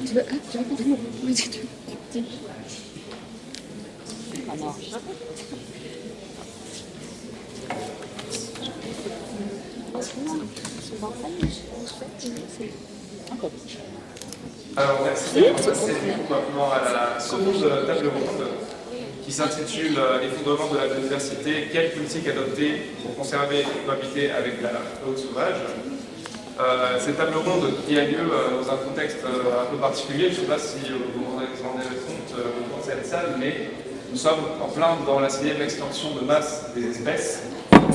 tu veux continuer. Vas-y, tu veux. Alors merci, on va passer maintenant à la seconde table ronde qui s'intitule Effondrement de la biodiversité, quelle politique adopter pour conserver et cohabiter avec la faune sauvage. Cette table ronde qui a lieu dans un contexte un peu particulier, je ne sais pas si vous vous en rendez compte dans cette salle, mais nous sommes en plein dans la 6e extinction de masse des espèces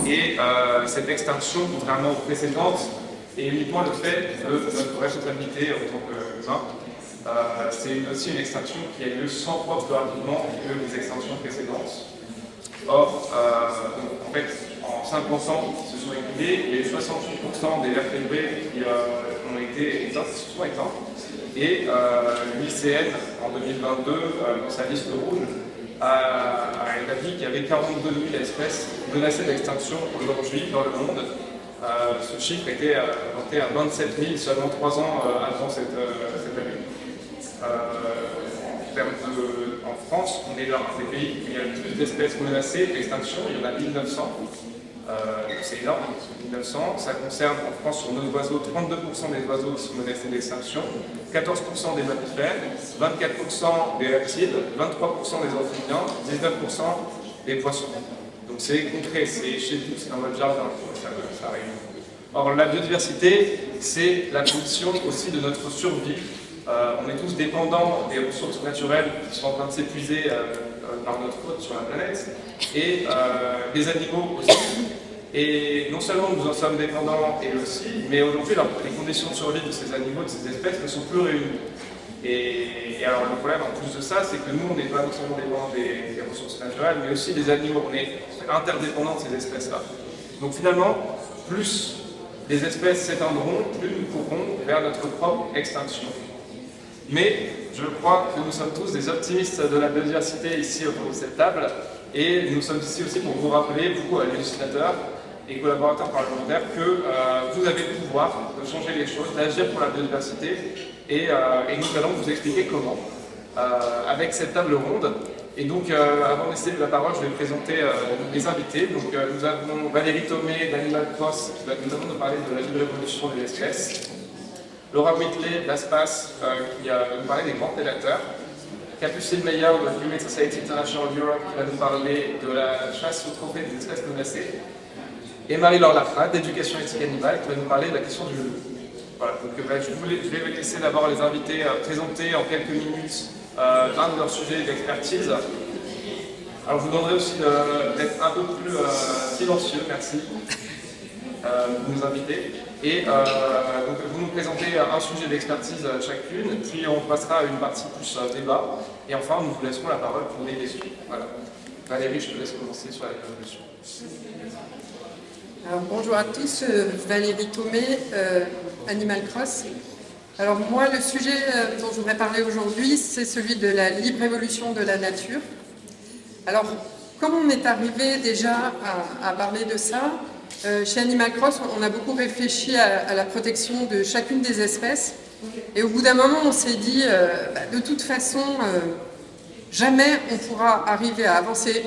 et cette extinction, contrairement aux précédentes, est uniquement le fait de notre responsabilité en tant qu'humains. C'est aussi une extinction qui a lieu 100 fois plus rapidement que les extinctions précédentes. Or, en fait, en 50 ans qui se sont écoulés, les 68% des vertébrés qui ont été éteints se sont éteints. Et l'ICN, en 2022, dans sa liste rouge, a établi qu'il y avait 42 000 espèces menacées d'extinction aujourd'hui dans le monde. Ce chiffre était monté à 27 000 seulement 3 ans avant cette année. En France, on est l'un des pays où il y a le plus d'espèces menacées d'extinction, il y en a 1900. C'est énorme, 1900. Ça concerne en France sur nos oiseaux 32% des oiseaux qui sont menacés d'extinction, 14% des mammifères, 24% des reptiles, 23% des amphibiens, 19% des poissons. Donc c'est concret, c'est chez vous, c'est dans votre jardin, ça arrive. Or la biodiversité, c'est la condition aussi de notre survie. On est tous dépendants des ressources naturelles qui sont en train de s'épuiser par notre faute sur la planète, et des animaux aussi. Et non seulement nous en sommes dépendants, et aussi, mais aujourd'hui les conditions de survie de ces animaux, de ces espèces ne sont plus réunies. Et alors le problème en plus de ça, c'est que nous, on n'est pas non seulement dépendants des ressources naturelles, mais aussi des animaux. On est interdépendants de ces espèces-là. Donc finalement, plus les espèces s'éteindront, plus nous courrons vers notre propre extinction. Mais je crois que nous sommes tous des optimistes de la biodiversité ici autour de cette table, et nous sommes ici aussi pour vous rappeler, vous, législateurs et collaborateurs parlementaires, que vous avez le pouvoir de changer les choses, d'agir pour la biodiversité, et nous allons vous expliquer comment, avec cette table ronde. Et donc, avant de laisser la parole, je vais présenter les invités. Donc, nous avons Valérie Thomé d'Animal Cross, qui va notamment nous parler de la libre évolution des espèces. Laura Whitley d'Aspas, qui va nous parler des grands prédateurs. Capucine Meyer de Humane Society International Europe, qui va nous parler de la chasse au trophée des espèces menacées. Et Marie-Laure Lafrade d'Éducation éthique animale, qui va nous parler de la question du loup. Voilà, donc je vais laisser d'abord les invités présenter en quelques minutes un de leurs sujets d'expertise. Alors je vous demanderai aussi d'être un peu plus silencieux, merci, de nous inviter. Et donc vous nous présentez un sujet d'expertise chacune, puis on passera à une partie plus débat, et enfin nous vous laisserons la parole pour des questions. Voilà. Valérie, je te laisse commencer sur la révolution. Alors, bonjour à tous, Valérie Thomé, Animal Cross. Alors moi, le sujet dont je voudrais parler aujourd'hui, c'est celui de la libre évolution de la nature. Alors, comme on est arrivé déjà à parler de ça, chez Animal Cross, on a beaucoup réfléchi à la protection de chacune des espèces. Et au bout d'un moment, on s'est dit, de toute façon, jamais on pourra arriver à avancer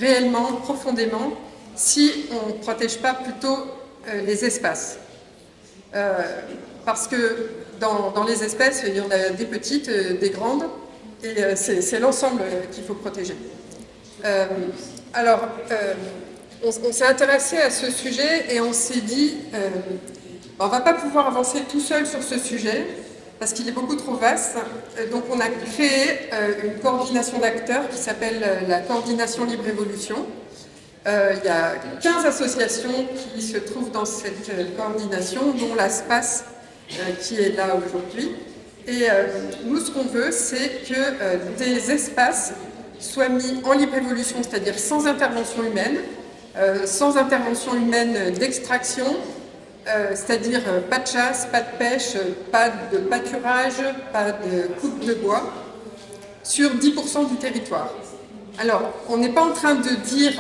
réellement, profondément, si on ne protège pas plutôt les espaces. Parce que dans les espèces, il y en a des petites, des grandes, et c'est l'ensemble qu'il faut protéger. On s'est intéressé à ce sujet et on s'est dit, on ne va pas pouvoir avancer tout seul sur ce sujet, parce qu'il est beaucoup trop vaste. Donc on a créé une coordination d'acteurs qui s'appelle la coordination Libre Évolution. Il y a 15 associations qui se trouvent dans cette coordination, dont l'ASPAS qui est là aujourd'hui. Et nous, ce qu'on veut, c'est que des espaces soient mis en libre évolution, c'est-à-dire sans intervention humaine d'extraction, c'est-à-dire pas de chasse, pas de pêche, pas de pâturage, pas de coupe de bois, sur 10% du territoire. Alors, on n'est pas en train de dire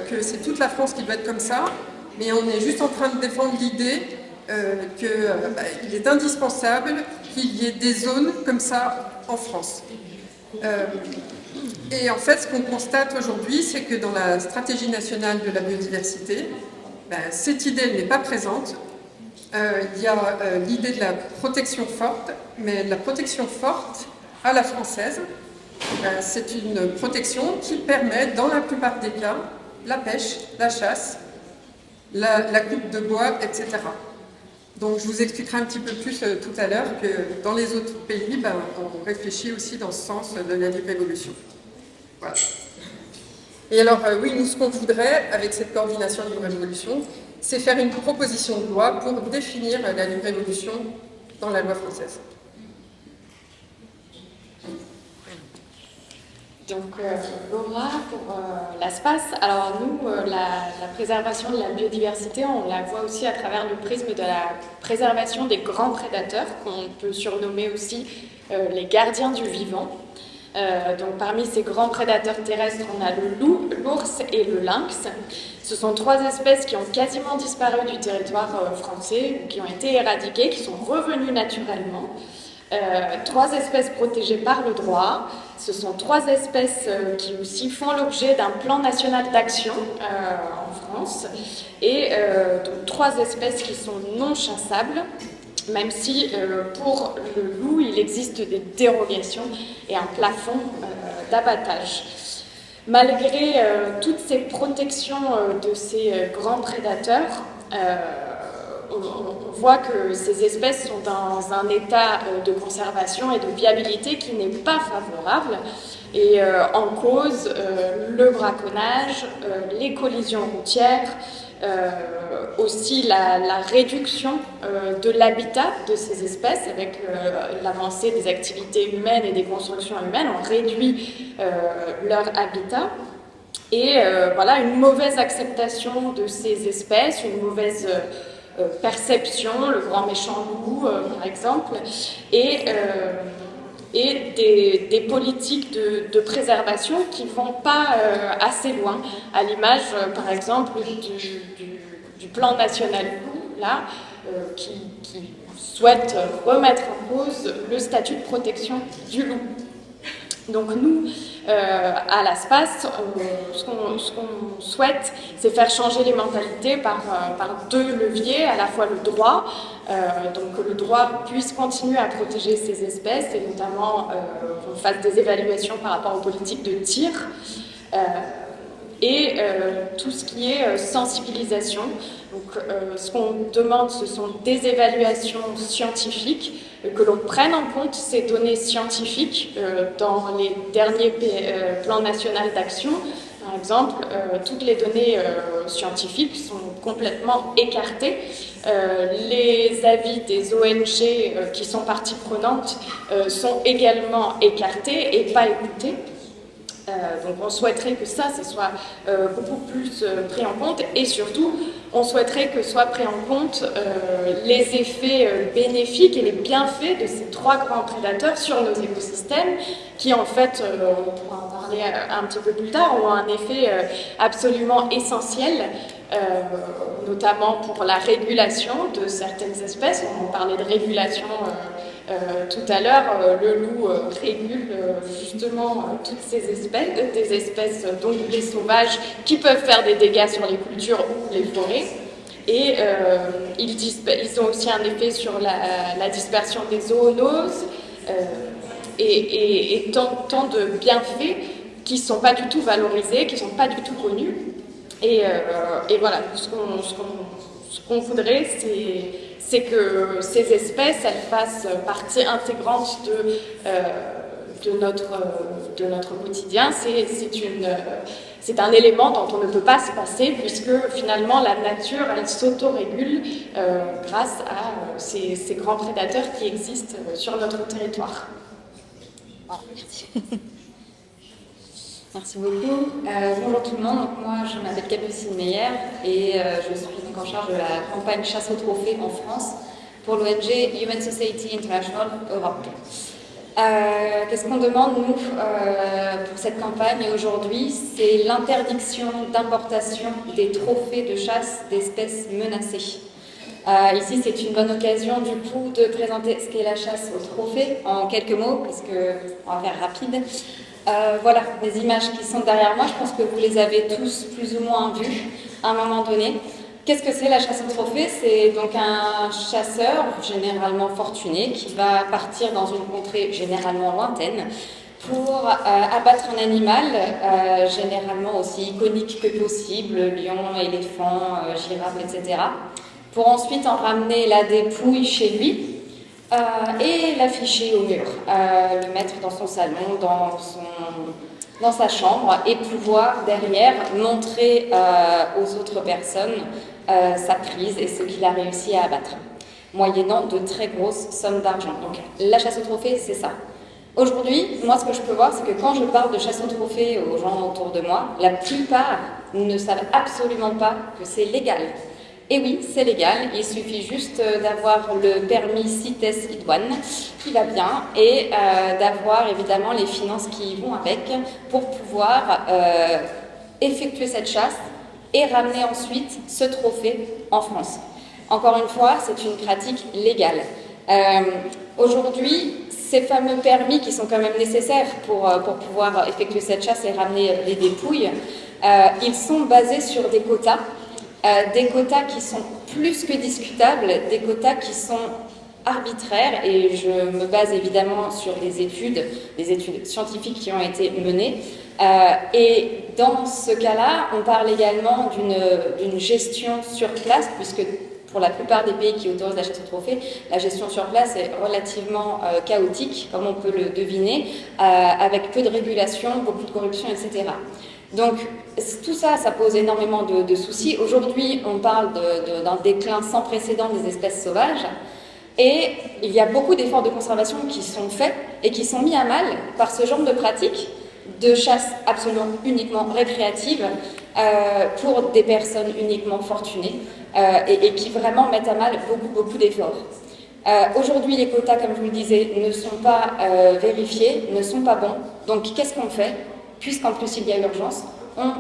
que c'est toute la France qui doit être comme ça, mais on est juste en train de défendre l'idée qu'il est indispensable qu'il y ait des zones comme ça en France. Et en fait, ce qu'on constate aujourd'hui, c'est que dans la stratégie nationale de la biodiversité, cette idée elle n'est pas présente. Il y a l'idée de la protection forte, mais la protection forte à la française, c'est une protection qui permet, dans la plupart des cas, la pêche, la chasse, la coupe de bois, etc. Donc je vous expliquerai un petit peu plus tout à l'heure que dans les autres pays, on réfléchit aussi dans ce sens de la libre évolution. Voilà. Et alors oui, nous ce qu'on voudrait avec cette coordination libre évolution, c'est faire une proposition de loi pour définir la libre évolution dans la loi française. Donc, Laura, pour l'ASPAS, alors nous, la préservation de la biodiversité, on la voit aussi à travers le prisme de la préservation des grands prédateurs, qu'on peut surnommer aussi les gardiens du vivant. Donc, parmi ces grands prédateurs terrestres, on a le loup, l'ours et le lynx. Ce sont 3 espèces qui ont quasiment disparu du territoire français, ou qui ont été éradiquées, qui sont revenues naturellement. 3 espèces protégées par le droit. Ce sont 3 espèces qui aussi font l'objet d'un plan national d'action en France. Et donc 3 espèces qui sont non chassables, même si pour le loup, il existe des dérogations et un plafond d'abattage. Malgré toutes ces protections de ces grands prédateurs, on voit que ces espèces sont dans un état de conservation et de viabilité qui n'est pas favorable. Et en cause, le braconnage, les collisions routières, aussi la réduction de l'habitat de ces espèces avec l'avancée des activités humaines et des constructions humaines. On réduit leur habitat. Et voilà, une mauvaise acceptation de ces espèces, une mauvaise perception, le grand méchant loup par exemple, et des politiques de préservation qui ne vont pas assez loin, à l'image par exemple du plan national loup, là, qui souhaite remettre en cause le statut de protection du loup. Donc nous, à l'ASPAS, ce qu'on souhaite, c'est faire changer les mentalités par 2 leviers, à la fois le droit, donc que le droit puisse continuer à protéger ces espèces, et notamment qu'on fasse des évaluations par rapport aux politiques de tir, et tout ce qui est sensibilisation. Donc, ce qu'on demande, ce sont des évaluations scientifiques, que l'on prenne en compte ces données scientifiques dans les derniers plans nationaux d'action. Par exemple, toutes les données scientifiques sont complètement écartées. Les avis des ONG qui sont parties prenantes sont également écartés et pas écoutés. Donc on souhaiterait que ça soit beaucoup plus pris en compte, et surtout on souhaiterait que soient pris en compte les effets bénéfiques et les bienfaits de ces 3 grands prédateurs sur nos écosystèmes qui en fait, on pourra en parler un petit peu plus tard, ont un effet absolument essentiel, notamment pour la régulation de certaines espèces. On parlait de régulation tout à l'heure. Le loup régule justement toutes ces espèces, des espèces donc les sauvages qui peuvent faire des dégâts sur les cultures ou les forêts. Et ils ont aussi un effet sur la dispersion des zoonoses et tant de bienfaits qui ne sont pas du tout valorisés, qui ne sont pas du tout connus. Et voilà, ce qu'on voudrait, c'est que ces espèces, elles fassent partie intégrante de notre quotidien. C'est un élément dont on ne peut pas se passer, puisque finalement la nature, elle s'autorégule grâce à ces grands prédateurs qui existent sur notre territoire. Oh, merci. Merci beaucoup. Bonjour tout le monde. Donc, moi, je m'appelle Capucine Meyer et je suis donc en charge de la campagne chasse au trophée en France pour l'ONG Human Society International Europe. Qu'est-ce qu'on demande, nous, pour cette campagne aujourd'hui? C'est l'interdiction d'importation des trophées de chasse d'espèces menacées. Ici, c'est une bonne occasion du coup de présenter ce qu'est la chasse au trophée en quelques mots, parce qu'on va faire rapide. Voilà, les images qui sont derrière moi, je pense que vous les avez tous plus ou moins vues à un moment donné. Qu'est-ce que c'est la chasse au trophée? C'est donc un chasseur, généralement fortuné, qui va partir dans une contrée généralement lointaine pour abattre un animal, généralement aussi iconique que possible, lion, éléphant, girafe, etc., pour ensuite en ramener la dépouille chez lui et l'afficher au mur, le mettre dans son salon, dans sa chambre, et pouvoir derrière montrer aux autres personnes sa prise et ce qu'il a réussi à abattre, moyennant de très grosses sommes d'argent. Donc la chasse au trophée, c'est ça. Aujourd'hui, moi, ce que je peux voir, c'est que quand je parle de chasse au trophée aux gens autour de moi, la plupart ne savent absolument pas que c'est légal. Et oui, c'est légal, il suffit juste d'avoir le permis CITES idoine qui va bien et d'avoir évidemment les finances qui y vont avec pour pouvoir effectuer cette chasse et ramener ensuite ce trophée en France. Encore une fois, c'est une pratique légale. Aujourd'hui, ces fameux permis qui sont quand même nécessaires pour pouvoir effectuer cette chasse et ramener les dépouilles, ils sont basés sur des quotas qui sont plus que discutables, des quotas qui sont arbitraires, et je me base évidemment sur des études scientifiques qui ont été menées. Et dans ce cas-là, on parle également d'une gestion sur place, puisque pour la plupart des pays qui autorisent la chasse au trophée, la gestion sur place est relativement chaotique, comme on peut le deviner, avec peu de régulation, beaucoup de corruption, etc. Donc tout ça, ça pose énormément de soucis. Aujourd'hui, on parle d'un déclin sans précédent des espèces sauvages, et il y a beaucoup d'efforts de conservation qui sont faits et qui sont mis à mal par ce genre de pratiques de chasse absolument uniquement récréative pour des personnes uniquement fortunées et qui vraiment mettent à mal beaucoup d'efforts. Aujourd'hui, les quotas, comme je vous le disais, ne sont pas vérifiés, ne sont pas bons. Donc qu'est-ce qu'on fait? Puisqu'en plus il y a urgence, on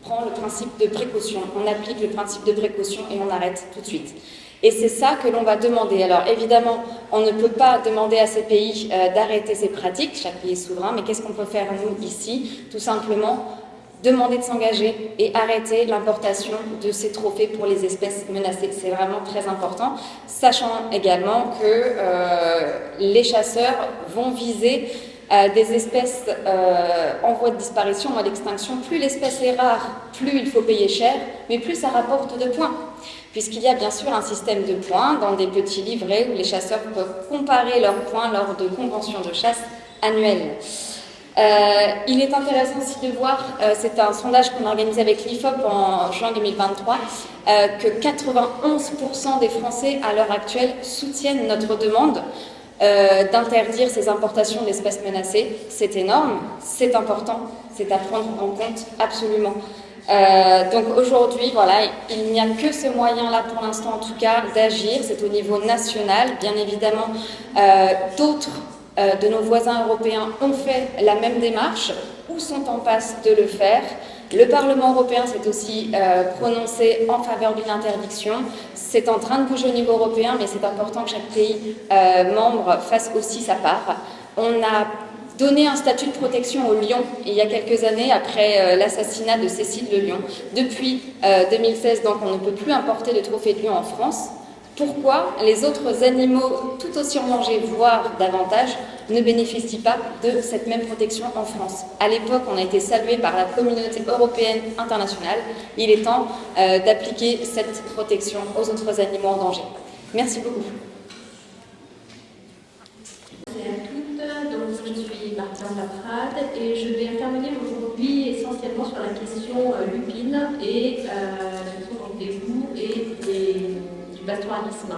prend le principe de précaution, on applique le principe de précaution et on arrête tout de suite. Et c'est ça que l'on va demander. Alors évidemment, on ne peut pas demander à ces pays d'arrêter ces pratiques, chaque pays est souverain, mais qu'est-ce qu'on peut faire nous ici? Tout simplement demander de s'engager et arrêter l'importation de ces trophées pour les espèces menacées. C'est vraiment très important, sachant également que les chasseurs vont viser des espèces en voie de disparition ou à l'extinction. Plus l'espèce est rare, plus il faut payer cher, mais plus ça rapporte de points. Puisqu'il y a bien sûr un système de points dans des petits livrets où les chasseurs peuvent comparer leurs points lors de conventions de chasse annuelles. Il est intéressant aussi de voir, c'est un sondage qu'on a organisé avec l'IFOP en juin 2023, que 91% des Français à l'heure actuelle soutiennent notre demande d'interdire ces importations d'espèces menacées. C'est énorme, c'est important, c'est à prendre en compte absolument. Donc aujourd'hui, voilà, il n'y a que ce moyen-là pour l'instant en tout cas d'agir, c'est au niveau national. Bien évidemment, d'autres de nos voisins européens ont fait la même démarche ou sont en passe de le faire. Le Parlement européen s'est aussi prononcé en faveur d'une interdiction. C'est en train de bouger au niveau européen, mais c'est important que chaque pays membre fasse aussi sa part. On a donné un statut de protection au lion il y a quelques années après l'assassinat de Cécile le lion. Depuis 2016, donc, on ne peut plus importer de trophées de lion en France. Pourquoi les autres animaux tout aussi en danger, voire davantage, ne bénéficient pas de cette même protection en France? À l'époque, on a été salué par la communauté européenne internationale. Il est temps d'appliquer cette protection aux autres animaux en danger. Merci beaucoup. Bonjour à toutes, donc je suis Martine Lafrade et je vais intervenir aujourd'hui essentiellement sur la question lupine et la question des goûts et du pastoralisme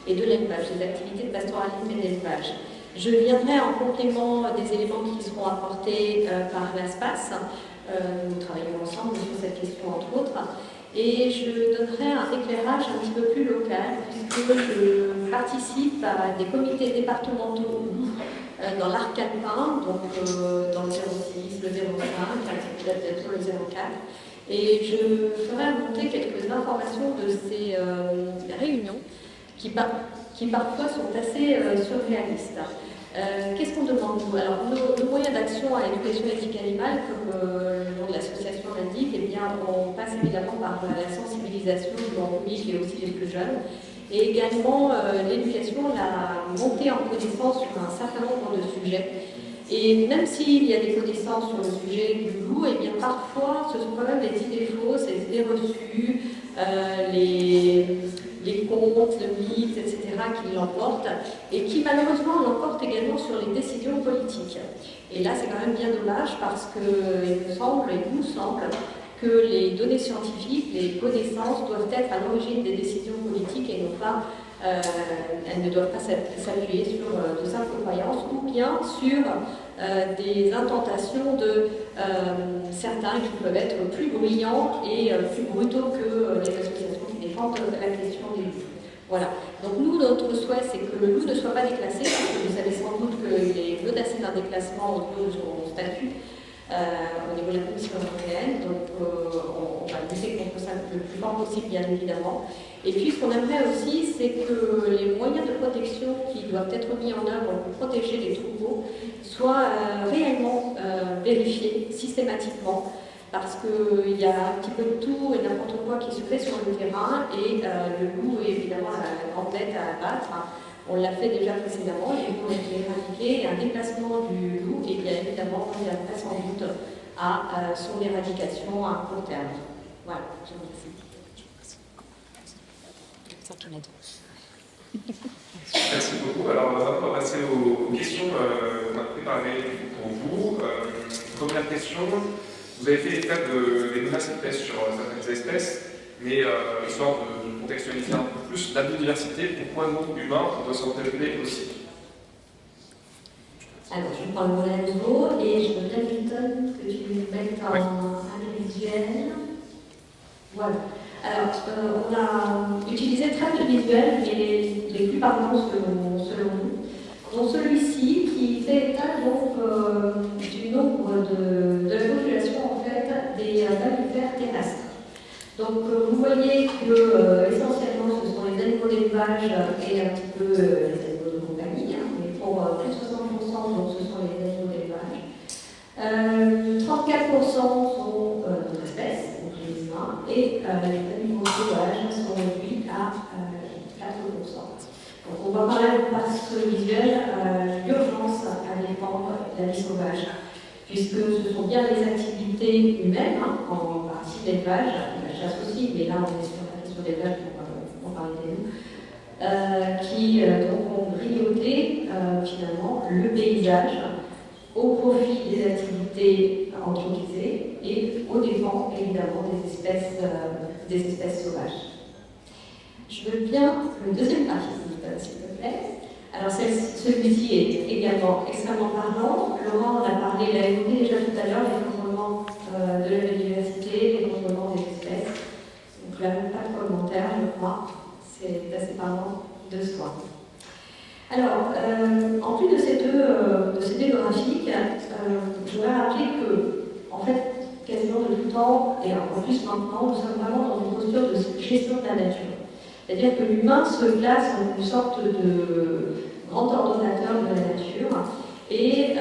et de l'élevage, des activités de pastoralisme et d'élevage. Je viendrai en complément des éléments qui seront apportés par l'ASPAS. Nous travaillons ensemble sur cette question entre autres. Et je donnerai un éclairage un petit peu plus local, puisque je participe à des comités départementaux dans l'arc alpin, donc dans le 06, le 05, peut-être le 04. Et je ferai remonter quelques informations de ces réunions qui parfois sont assez surréalistes. Qu'est-ce qu'on demande nous? Alors, nos moyens d'action à l'éducation éthique animale, comme le nom de l'association l'indique, eh bien, on passe évidemment par la sensibilisation du grand public et aussi des plus jeunes, et également l'éducation, la montée en connaissance sur un certain nombre de sujets. Et même s'il y a des connaissances sur le sujet du loup, eh bien parfois ce sont quand même des idées fausses, des idées reçues, les contes, le mythe, etc. qui l'emportent et qui malheureusement l'emportent également sur les décisions politiques. Et là c'est quand même bien dommage parce qu'il me semble, et il nous semble, que les données scientifiques, les connaissances doivent être à l'origine des décisions politiques et non pas elles ne doivent pas s'appuyer sur de simples croyances ou bien sur des intentations de certains qui peuvent être plus bruyants et plus brutaux que les associations qui défendent la question des loups. Voilà. Donc nous, notre souhait, c'est que le loup ne soit pas déclassé, parce que vous savez sans doute qu'il est menacé d'un déclassement au niveau de son statut. Au niveau de la Commission européenne, donc on va lutter contre ça le plus fort possible, bien évidemment. Et puis ce qu'on aimerait aussi, c'est que les moyens de protection qui doivent être mis en œuvre pour protéger les troupeaux soient réellement vérifiés systématiquement, parce qu'il y a un petit peu de tout et n'importe quoi qui se fait sur le terrain, et le loup est évidemment la grande bête à abattre. On l'a fait déjà précédemment, les loups ont été éradiqués, et un déplacement du loup, et bien évidemment, on viendrait sans doute à son éradication à court terme. Voilà, je vous remercie. Merci beaucoup. Alors, on va passer aux questions qu'on a préparées pour vous. Première question, vous avez fait état des menaces qui pèsent sur certaines espèces, mais histoire de contextualiser un peu plus la biodiversité, pourquoi nous, humains, on doit s'en préoccuper aussi? Alors, je prends le mot à nouveau et je veux bien, Milton, que tu me mettes en visuel. Voilà. Alors, on a utilisé très peu de visuels, mais les plus parlants selon nous. Donc celui-ci qui fait état donc, du nombre de la population en fait, des mammifères terrestres. Donc vous voyez que essentiellement ce sont les animaux d'élevage et un petit peu les animaux de compagnie, hein, mais pour plus de 60%, donc ce sont les animaux d'élevage. 34% sont d'autres espèces, donc les humains, et les animaux sauvages sont réduits à 4%. Donc on va parler par ce visuel l'urgence à défendre la vie sauvage, puisque ce sont bien les activités humaines, hein, en partie l'élevage, la chasse aussi, mais là on est sur la question de l'élevage pour parler des loups, qui donc ont grignoté finalement le paysage au profit des activités anthropisées et aux dépens évidemment des espèces sauvages. Je veux bien le deuxième graphique, s'il te plaît. Alors celui-ci est également extrêmement parlant. Laurent en a parlé, il a évoqué déjà tout à l'heure l'effondrement de la biodiversité, l'effondrement des espèces. Donc là, pas de commentaire, je crois. C'est assez parlant de soi. Alors, en plus de ces deux graphiques, je voudrais rappeler que, en fait, quasiment de tout temps, et en plus maintenant, nous sommes vraiment dans une posture de gestion de la nature. C'est-à-dire que l'humain se place en une sorte de grand ordonnateur de la nature et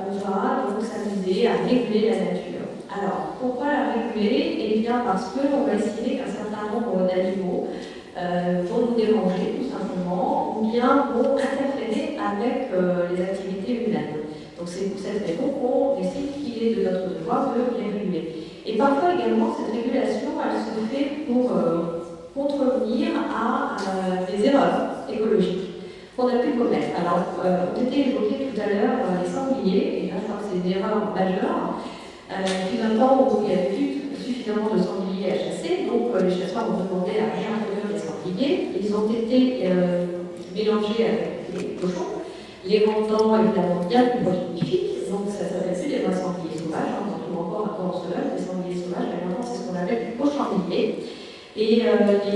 on va donc s'amuser à réguler la nature. Alors, pourquoi la réguler? Eh bien parce qu'on va estimer qu'un certain nombre d'animaux vont nous déranger tout simplement ou bien vont interférer avec les activités humaines. Donc c'est pour cette raison qu'on décide qu'il est de notre devoir de les réguler. Et parfois également, cette régulation, elle se fait pour contrevenir à des erreurs écologiques qu'on a pu commettre. Alors, ont été évoqués tout à l'heure les sangliers, et là je crois que c'est une erreur majeure. Depuis un temps où il n'y avait plus suffisamment de sangliers à chasser, donc les chasseurs ont demandé à réintroduire les sangliers. Ils ont été mélangés avec les cochons, les rendant évidemment bien plus magnifiques. Donc ça s'appelle plus des vrais sangliers sauvages, on trouve encore un corps sauvage, des sangliers sauvages, mais maintenant c'est ce qu'on appelle du cochamillier. Et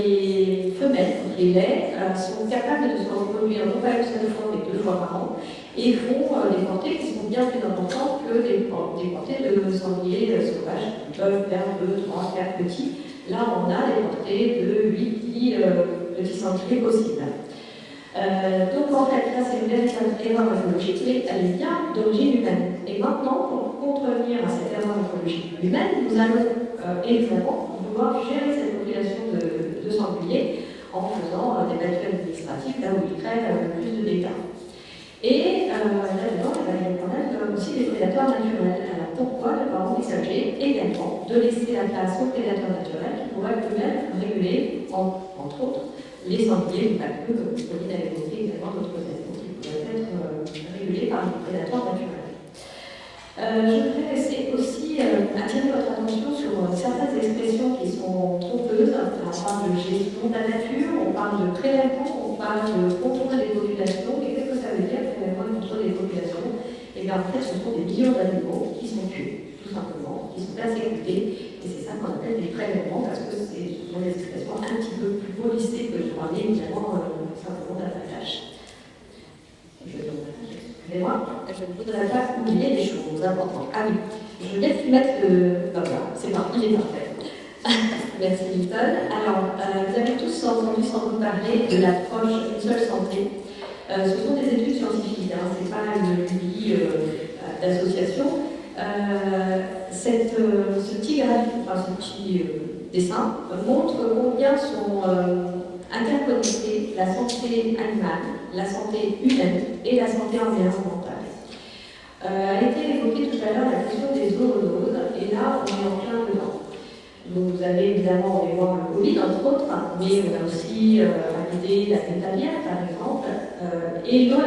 les femelles, les laits, sont capables de se reproduire non pas une seule fois, mais 2 fois par an, et font des portées qui sont bien plus importantes que des portées de sangliers sauvages qui peuvent faire 2, 3, 4 petits. Là, on a des portées de 8, 10 petits sangliers possibles. Donc en fait, là, c'est une véritable erreur écologique, mais elle est bien d'origine humaine. Et maintenant, pour contrevenir à cette erreur écologique humaine, nous allons évidemment vouloir gérer cette population de sangliers en faisant des calculs administratifs là où ils créent le plus de dégâts. Et là-dedans, il va y avoir aussi des prédateurs naturels. Alors pourquoi ne pas envisager également de laisser la place aux prédateurs naturels qui pourraient eux-mêmes réguler, entre autres, les sangliers, pas que, Pauline avait évoqué également d'autres animaux qui pourraient être régulés par les prédateurs naturels. Je voudrais aussi attirer votre attention sur certaines expressions qui sont trompeuses. On parle de gestion de la nature, on parle de prélèvement, on parle de contrôle des populations. Et qu'est-ce que ça veut dire, prélèvement et contrôle des populations? Et bien en fait, ce sont des millions d'animaux qui sont tués, tout simplement, qui sont persécutés. Et c'est ça qu'on appelle des prélèvements, parce que ce sont des expressions un petit peu plus policées que je parlais évidemment simplement d'abattage. Excusez-moi, je ne voudrais pas oublier des choses importantes. Ah oui, je vais plus mettre le... Voilà, c'est bon, il est parfait. Merci Milton. Alors, vous avez tous entendu sans doute parler de l'approche Une seule santé. Ce sont des études scientifiques, hein, ce n'est pas une lubie d'association. Ce petit graphique, enfin ce petit dessin, montre combien sont interconnectées la santé animale, la santé humaine et la santé environnementale. A été évoquée tout à l'heure la question des zoonoses, et là on est en plein dedans. Vous avez évidemment, on va voir le Covid entre autres, mais on a aussi l'idée de la pétalière par exemple, et l'OMS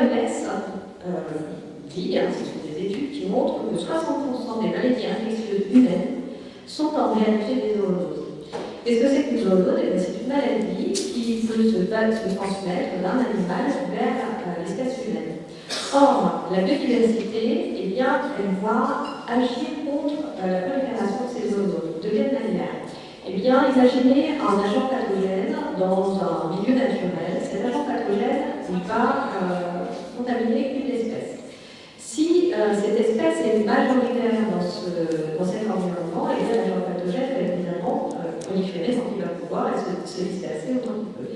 dit, ce sont des études qui montrent que 60% des maladies infectieuses humaines sont en réalité des zoonoses. Qu'est-ce que c'est qu'une zoonose? C'est une maladie qui peut se transmettre d'un animal vers l'espèce humaine. Or, la biodiversité, eh bien, elle va agir contre la prolifération de ces zoonoses. De quelle manière? Eh bien, imaginez un agent pathogène dans un milieu naturel. Cet agent pathogène va contaminer une espèce. Si cette espèce est majoritaire dans cet environnement, et bien l'agent pathogène va évidemment proliférer sans qu'il va pouvoir se disperser autant qu'il peut.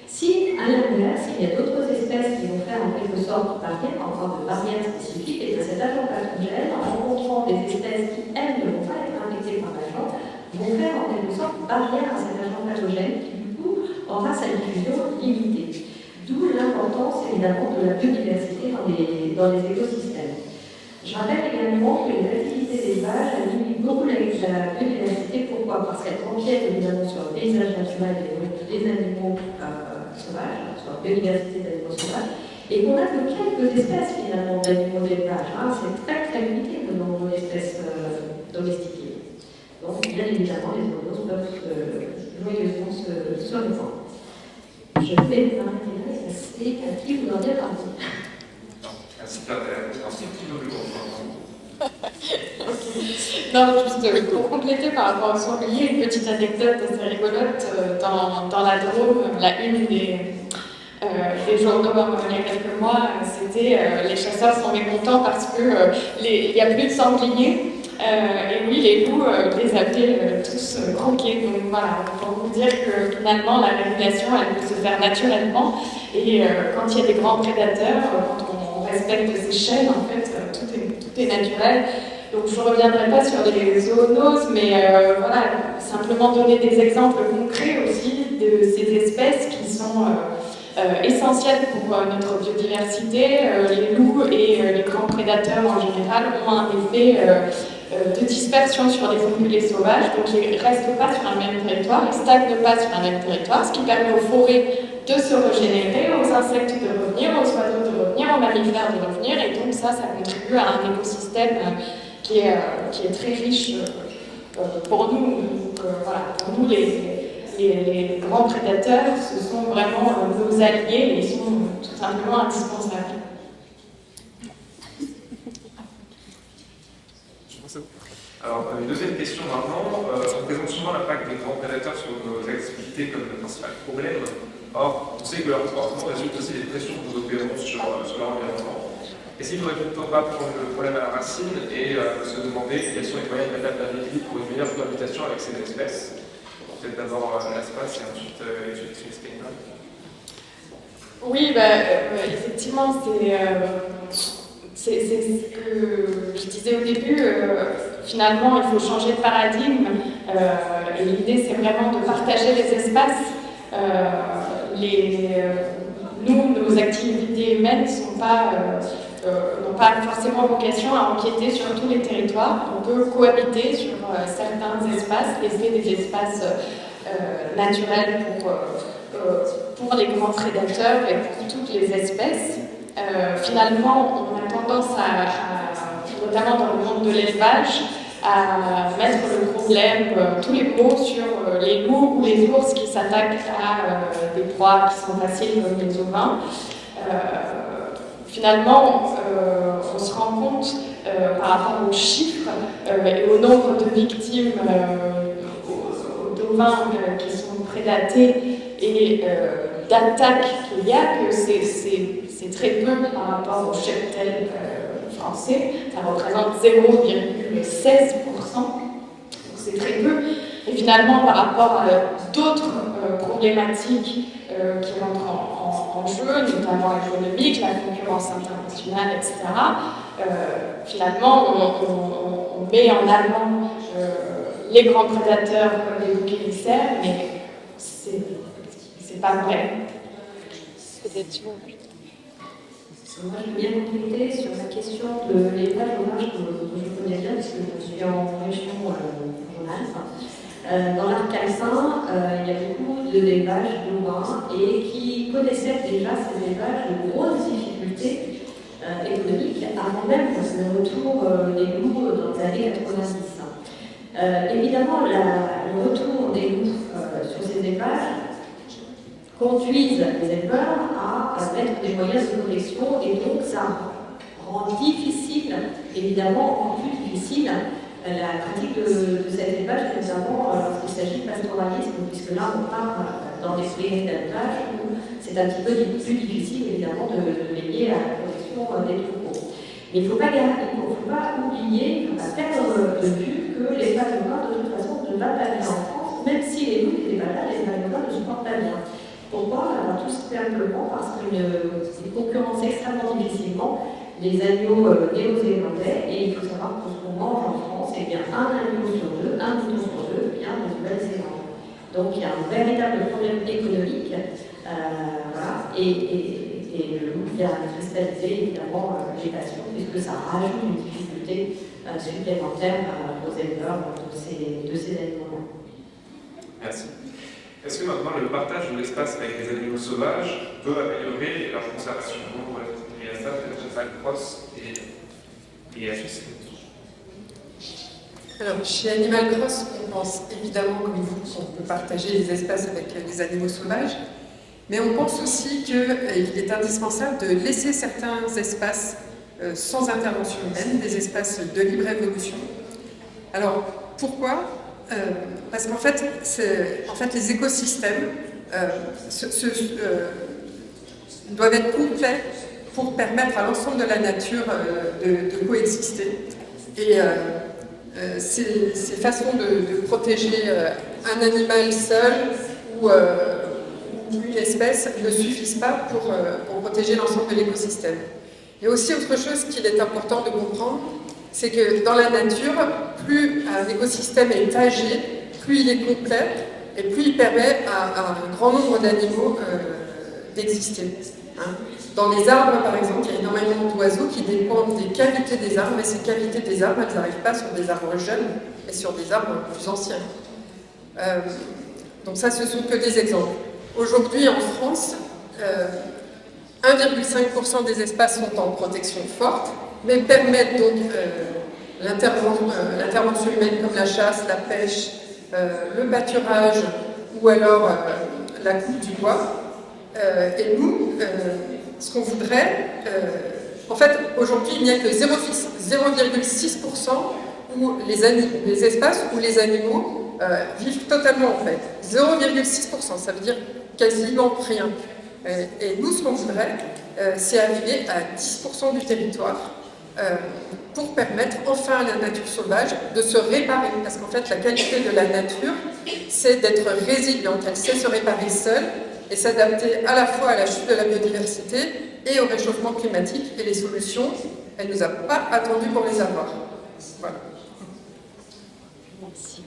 Si, à l'inverse, il y a d'autres espèces qui vont faire en quelque sorte barrière, en forme de barrière spécifique, et bien cet agent pathogène, en rencontrant des espèces qui, elles, ne vont pas être infectées par l'agent, vont faire en quelque sorte barrière à cet agent pathogène qui, du coup, aura sa diffusion limitée. D'où l'importance, évidemment, de la biodiversité dans les écosystèmes. Je rappelle également que les activités d'élevage limitent beaucoup la biodiversité. Pourquoi? Parce qu'elles empiètent évidemment sur le paysage naturel des animaux sauvages, sur la biodiversité des animaux sauvages, et qu'on n'a que quelques espèces finalement d'animaux d'élevage. C'est très très limité le nombre d'espèces domestiquées. Donc, bien évidemment, les zoonoses peuvent joyeusement se répandre. Je vais m'arrêter là et passer à qui vous en avez parlé. Merci Claire, merci un petit peu plus Non, juste pour compléter par rapport au sanglier, une petite anecdote assez rigolote. Dans la Drôme, la une des journaux il y a quelques mois, c'était les chasseurs sont mécontents parce qu'il n'y a plus de sangliers. Et oui, les loups les appelaient tous croqués. Donc voilà, pour vous dire que finalement la régulation elle peut se faire naturellement. Et quand il y a des grands prédateurs, quand on respecte ces chaînes, en fait, tout est naturel. Donc je ne reviendrai pas sur les zoonoses, mais voilà, simplement donner des exemples concrets aussi de ces espèces qui sont essentielles pour notre biodiversité. Les loups et les grands prédateurs en général ont un effet de dispersion sur les ongulés sauvages, donc ils ne restent pas sur un même territoire, ils ne stagnent pas sur un même territoire, ce qui permet aux forêts de se régénérer, aux insectes de revenir, aux oiseaux de revenir, aux mammifères de revenir, et donc ça contribue à un écosystème qui est très riche pour nous. Donc, voilà, pour nous, les grands prédateurs, ce sont vraiment nos alliés et ils sont tout simplement indispensables. Alors, une deuxième question maintenant. On présente souvent l'impact des grands prédateurs sur nos activités comme le principal problème. Or, on sait que leur comportement résulte aussi des pressions que nous opérons sur l'environnement. Est-ce qu'il ne faudrait plutôt pas prendre le problème à la racine et se demander quels sont les moyens d'adaptabilité pour une meilleure cohabitation avec ces espèces? Peut-être d'abord l'espace et ensuite Chris Kane. Oui, effectivement, c'est ce que je disais au début. Finalement, il faut changer de paradigme. Et l'idée, c'est vraiment de partager les espaces. Nos activités humaines n'ont pas forcément vocation à empiéter sur tous les territoires. On peut cohabiter sur certains espaces, laisser des espaces naturels pour les grands prédateurs et pour toutes les espèces. Finalement, on a tendance notamment dans le monde de l'élevage, à mettre le problème, tous les mots sur les loups ou les ours qui s'attaquent à des proies qui sont faciles comme les ovins. Finalement, on se rend compte par rapport aux chiffres et au nombre de victimes d'ovins qui sont prédatés et d'attaques qu'il y a, que c'est très peu par rapport au cheptel français. Ça représente 0,16%, donc c'est très peu. Et finalement, par rapport à d'autres problématiques qui rentrent en jeu, notamment économiques, la concurrence internationale, etc., finalement, on met en avant les grands prédateurs comme les boucs émissaires, mais c'est pas vrai. Peut-être Moi, je veux bien compléter sur la question de l'élevage sauvage que je connais bien, parce que je suis en région Rhône-Alpes. Dans l'Arc-Alpin, il y a beaucoup d'élevage bovins et qui connaissaient déjà ces élevages de grosses difficultés économiques avant même le retour des loups dans les années 90. Évidemment, le retour des loups sur ces élevages conduisent les éleveurs à mettre des moyens de collection et donc ça rend difficile, évidemment encore plus difficile, la pratique de cet élevage, notamment lorsqu'il s'agit de pastoralisme, puisque là on part dans des prairies d'élevage où c'est un petit peu plus difficile évidemment de veiller à la protection des troupeaux. Mais il ne faut pas oublier, il ne faut pas perdre de vue que l'élevage bovin de toute façon ne va pas bien en France, même si les loups et les ballades, l'élevage bovin ne se portent pas bien. Pourquoi? Alors tout simplement parce qu'ils concurrencent extrêmement difficilement les agneaux néo-zélandais, et il faut savoir que ce qu'on mange en France, c'est bien un agneau sur deux, un mouton sur deux vient de Nouvelle-Zélande. Donc il y a un véritable problème économique, voilà, et le loup vient cristalliser évidemment les passions, puisque ça rajoute une difficulté supplémentaire aux éleveurs de ces animaux-là. Merci. Est-ce que maintenant le partage de l'espace avec les animaux sauvages peut améliorer leur conservation? Il y a ça, peut-être Animal Cross et HSC. Alors, chez Animal Cross, on pense évidemment, comme vous, qu'on peut partager les espaces avec les animaux sauvages, mais on pense aussi qu'il est indispensable de laisser certains espaces sans intervention humaine, des espaces de libre évolution. Alors, pourquoi ? Parce qu'en fait, les écosystèmes doivent être complets pour permettre à l'ensemble de la nature de coexister. Et ces façons de protéger un animal seul ou une espèce ne suffisent pas pour protéger l'ensemble de l'écosystème. Et aussi, autre chose qu'il est important de comprendre, c'est que dans la nature, plus un écosystème est âgé, plus il est complet et plus il permet à un grand nombre d'animaux d'exister. Dans les arbres, par exemple, il y a énormément d'oiseaux qui dépendent des cavités des arbres, et ces cavités des arbres, elles n'arrivent pas sur des arbres jeunes, mais sur des arbres plus anciens. Donc ça, ce sont que des exemples. Aujourd'hui, en France, 1,5% des espaces sont en protection forte, mais permettent donc l'intervention humaine comme la chasse, la pêche, le pâturage ou alors la coupe du bois. Et nous, ce qu'on voudrait, en fait, aujourd'hui, il n'y a que 0,6% où les espaces où les animaux vivent totalement en fait. 0,6%, ça veut dire quasiment rien. Et nous, ce qu'on voudrait, c'est arriver à 10% du territoire pour permettre enfin à la nature sauvage de se réparer. Parce qu'en fait, la qualité de la nature, c'est d'être résiliente. Elle sait se réparer seule et s'adapter à la fois à la chute de la biodiversité et au réchauffement climatique. Et les solutions, elle ne nous a pas attendu pour les avoir. Voilà. Merci.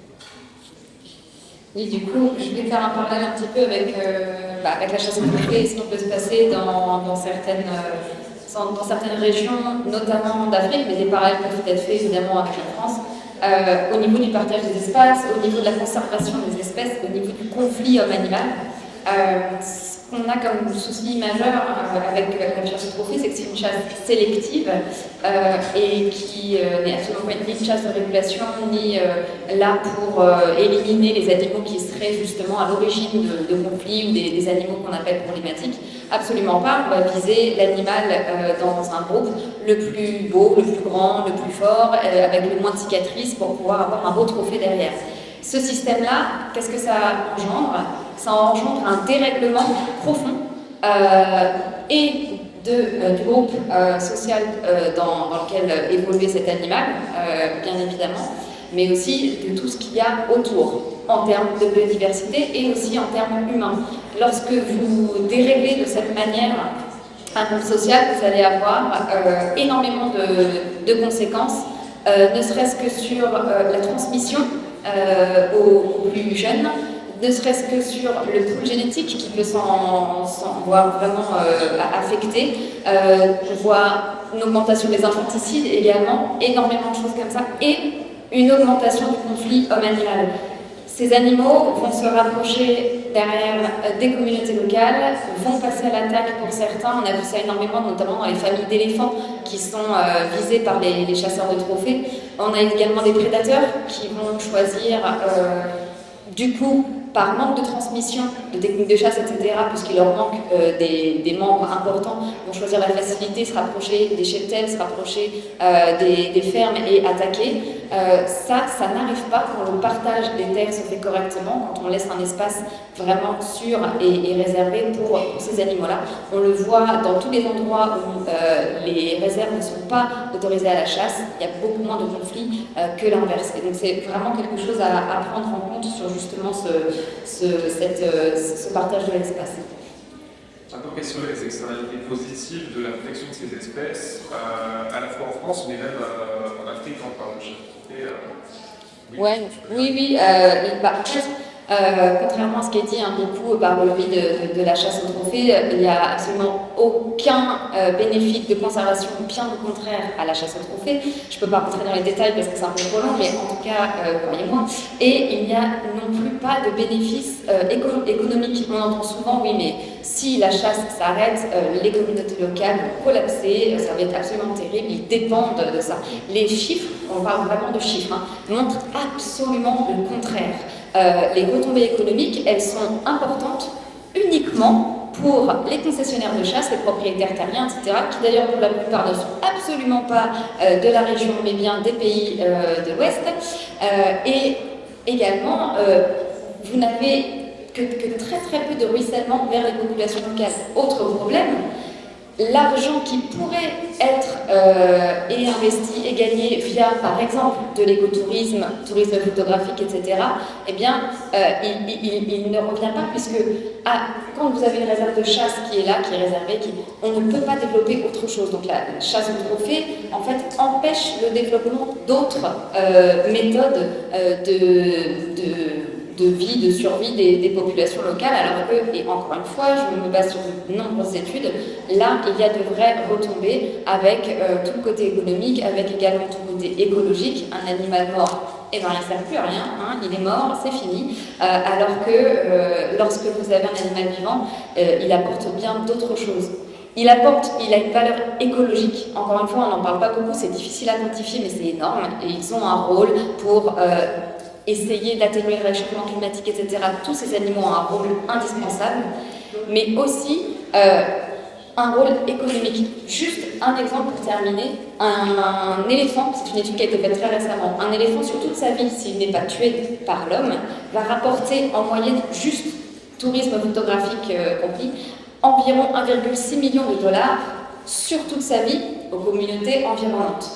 Oui, du coup, je vais faire un parallèle un petit peu avec, avec la chasse aux trophées et ce qui peut se passer dans certaines régions, notamment d'Afrique, mais des parallèles peuvent être faits évidemment avec la France, au niveau du partage des espaces, au niveau de la conservation des espèces, au niveau du conflit homme-animal. Ce qu'on a comme souci majeur avec la chasse aux trophées, c'est que c'est une chasse sélective et qui n'est absolument pas ni une chasse de régulation, ni là pour éliminer les animaux qui seraient justement à l'origine de conflits ou des animaux qu'on appelle problématiques. Absolument pas, on va viser l'animal dans un groupe le plus beau, le plus grand, le plus fort, avec le moins de cicatrices pour pouvoir avoir un beau trophée derrière. Ce système-là, qu'est-ce que ça engendre? Ça engendre un dérèglement profond et du groupe social dans lequel évoluait cet animal, bien évidemment, mais aussi de tout ce qu'il y a autour, en termes de biodiversité et aussi en termes humains. Lorsque vous déréglez de cette manière un groupe social, vous allez avoir énormément de conséquences, ne serait-ce que sur la transmission aux plus jeunes, ne serait-ce que sur le pool génétique qui peut s'en voir vraiment affecté. On voit une augmentation des infanticides également, énormément de choses comme ça, et une augmentation du conflit homme-animal. Ces animaux vont se rapprocher derrière des communautés locales, vont passer à l'attaque pour certains. On a vu ça énormément, notamment dans les familles d'éléphants qui sont visées par les chasseurs de trophées. On a également des prédateurs qui vont choisir, du coup, par manque de transmission de techniques de chasse, etc., puisqu'il leur manque des membres importants, vont choisir la facilité, se rapprocher des cheptels, se rapprocher des fermes et attaquer. Ça n'arrive pas quand le partage des terres se fait correctement, quand on laisse un espace vraiment sûr et réservé pour ces animaux-là. On le voit dans tous les endroits où les réserves ne sont pas autorisées à la chasse, il y a beaucoup moins de conflits que l'inverse. Et donc c'est vraiment quelque chose à prendre en compte sur justement ce partage de l'espace. Maintenant, quelles seraient les externalités positives de la protection de ces espèces, à la fois en France, mais même en Afrique, quand on parle de chasse? Oui. Contrairement à ce qui est dit beaucoup par le lobby de la chasse aux trophées, il n'y a absolument aucun bénéfice de conservation, bien au contraire, à la chasse aux trophées. Je ne peux pas rentrer dans les détails parce que c'est un peu trop long, mais en tout cas, croyez-moi. Et il n'y a non plus pas de bénéfice économique. On entend souvent, oui, mais si la chasse s'arrête, les communautés locales vont collapser, ça va être absolument terrible, ils dépendent de ça. Les chiffres, on parle vraiment de chiffres, montrent absolument le contraire. Les retombées économiques, elles sont importantes uniquement pour les concessionnaires de chasse, les propriétaires terriens, etc., qui d'ailleurs pour la plupart ne sont absolument pas de la région, mais bien des pays de l'Ouest. Et également, vous n'avez que très très peu de ruissellement vers les populations locales. Autre problème, l'argent qui pourrait être investi et gagné via, par exemple, de l'écotourisme, tourisme photographique, etc., eh bien, il ne revient pas puisque quand vous avez une réserve de chasse qui est là, qui est réservée, on ne peut pas développer autre chose. Donc la chasse au trophée, en fait, empêche le développement d'autres méthodes de vie, de survie des populations locales, alors que, et encore une fois, je me base sur de nombreuses études, là, il y a de vraies retombées avec tout le côté économique, avec également tout le côté écologique. Un animal mort, eh ben, il ne sert plus à rien, il est mort, c'est fini, alors que lorsque vous avez un animal vivant, il apporte bien d'autres choses. Il a une valeur écologique. Encore une fois, on n'en parle pas beaucoup, c'est difficile à quantifier, mais c'est énorme, et ils ont un rôle pour essayer d'atténuer le réchauffement climatique, etc. Tous ces animaux ont un rôle indispensable, mais aussi un rôle économique. Juste un exemple pour terminer, un éléphant, c'est une étude qui a été faite très récemment, un éléphant sur toute sa vie, s'il n'est pas tué par l'homme, va rapporter en moyenne, juste tourisme photographique compris, environ 1,6 million de dollars sur toute sa vie aux communautés environnantes.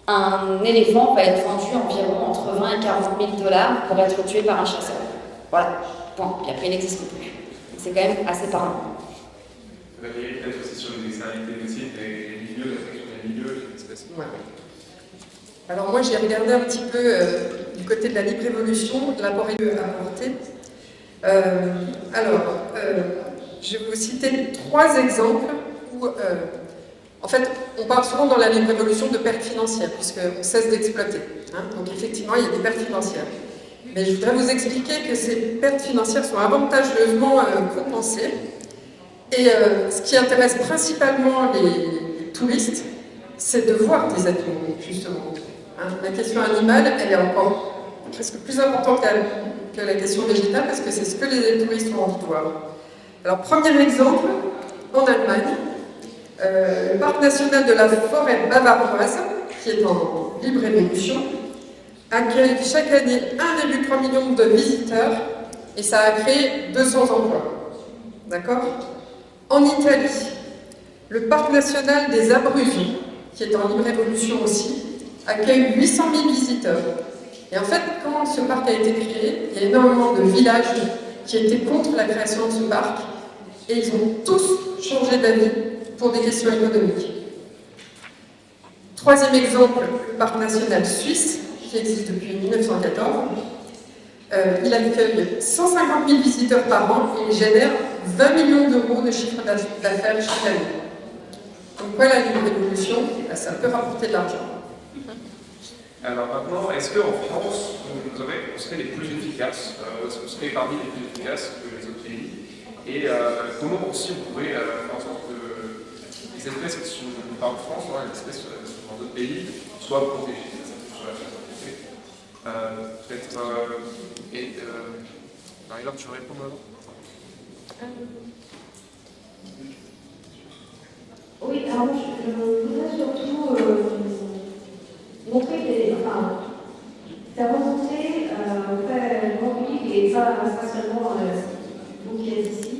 Un éléphant va être vendu environ entre 20 et 40 000 dollars pour être tué par un chasseur. Voilà, point. Puis après, il n'existe plus. C'est quand même assez parlant. Vous avez peut-être aussi sur les externalités aussi, des milieux, la question des milieux, des espèces. Ouais. Alors moi, j'ai regardé un petit peu du côté de la libre évolution, l'apport apporté. Je vais vous citer 3 exemples où, en fait, on parle souvent dans la libre évolution de pertes financières, puisqu'on cesse d'exploiter. Hein. Donc effectivement, il y a des pertes financières. Mais je voudrais vous expliquer que ces pertes financières sont avantageusement compensées. Et ce qui intéresse principalement les touristes, c'est de voir des animaux, justement. Hein. La question animale, elle est encore presque plus importante que la question végétale, parce que c'est ce que les touristes ont envie de voir. Alors, premier exemple, en Allemagne, le parc national de la forêt bavaroise, qui est en libre évolution, accueille chaque année 1,3 million de visiteurs, et ça a créé 200 emplois. D'accord ? En Italie, le parc national des Abruzzi, qui est en libre évolution aussi, accueille 800 000 visiteurs. Et en fait, quand ce parc a été créé, il y a énormément de villages qui étaient contre la création de ce parc, et ils ont tous changé d'avis pour des questions économiques. Troisième exemple, le parc national suisse, qui existe depuis 1914. Il accueille 150 000 visiteurs par an et il génère 20 millions d'euros de chiffre d'affaires chaque année. Donc quoi, la libre évolution, ça peut rapporter de l'argent. Alors maintenant, est-ce qu'en France, on serait les plus efficaces, est-ce qu'on serait parmi les plus efficaces que les autres pays? Et comment aussi on pourrait faire en sorte que les espèces qui sont pas en France, les espèces dans d'autres pays, soient protégées? Peut-être. Marie-Laure, tu veux répondre avant? Oui, alors je voudrais surtout montrer faire remonter auprès du grand public et pas seulement vous qui êtes ici,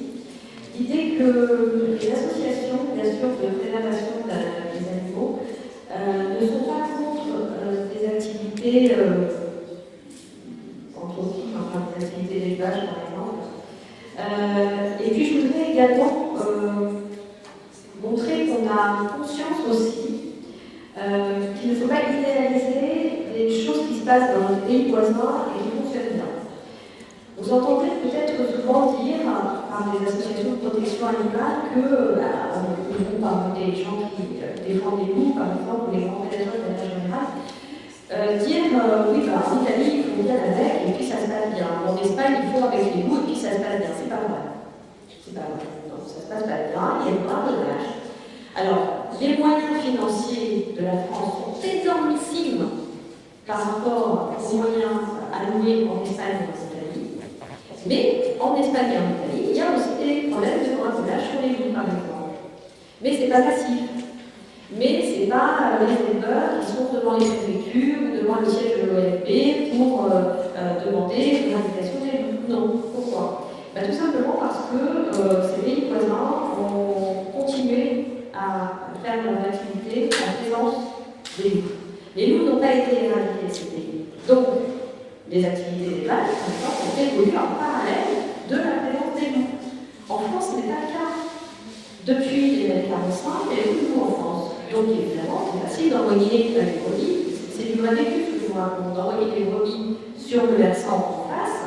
l'idée que les associations, bien sûr, de préservation des animaux ne sont pas contre des activités des activités d'élevage, par exemple. Et puis je voudrais également montrer qu'on a conscience aussi qu'il ne faut pas idéaliser les choses qui se passent dans les pays voisins et qui fonctionnent bien. Vous entendez peut-être souvent dire par des associations de protection animale que parmi des gens qui défendent les loups, par exemple, ou les grands prédateurs de la générale, oui, en Italie, il faut bien avec, et puis ça se passe bien. En Espagne, il faut avec les loups, et puis ça se passe bien. C'est pas vrai. C'est pas vrai. Non, ça se passe pas bien, il y a plein de dommages. Alors, les moyens financiers de la France sont énormissimes par rapport aux moyens alloués en Espagne et en Italie. Mais en Espagne et en Italie, il y a aussi des problèmes de braconnage sur les loups, par exemple. Mais c'est pas facile. Mais ce n'est pas les éleveurs qui sont devant les préfectures ou devant le siège de l'OFB pour demander l'éradication des loups. Non. Pourquoi? Tout simplement parce que ces pays voisins ont continué à faire leur activité en présence des loups. Les loups n'ont pas été éradiqués ces pays. Donc, les activités d'élevage, par exemple, ont évolué en parallèle de la présence des loups. En France, ce n'est pas le cas. Depuis les années 45, il y a beaucoup de loups en France. Donc évidemment, c'est facile d'envoyer les brebis, c'est du vrai vécu ce que je vous raconte, d'envoyer les brebis sur le versant en face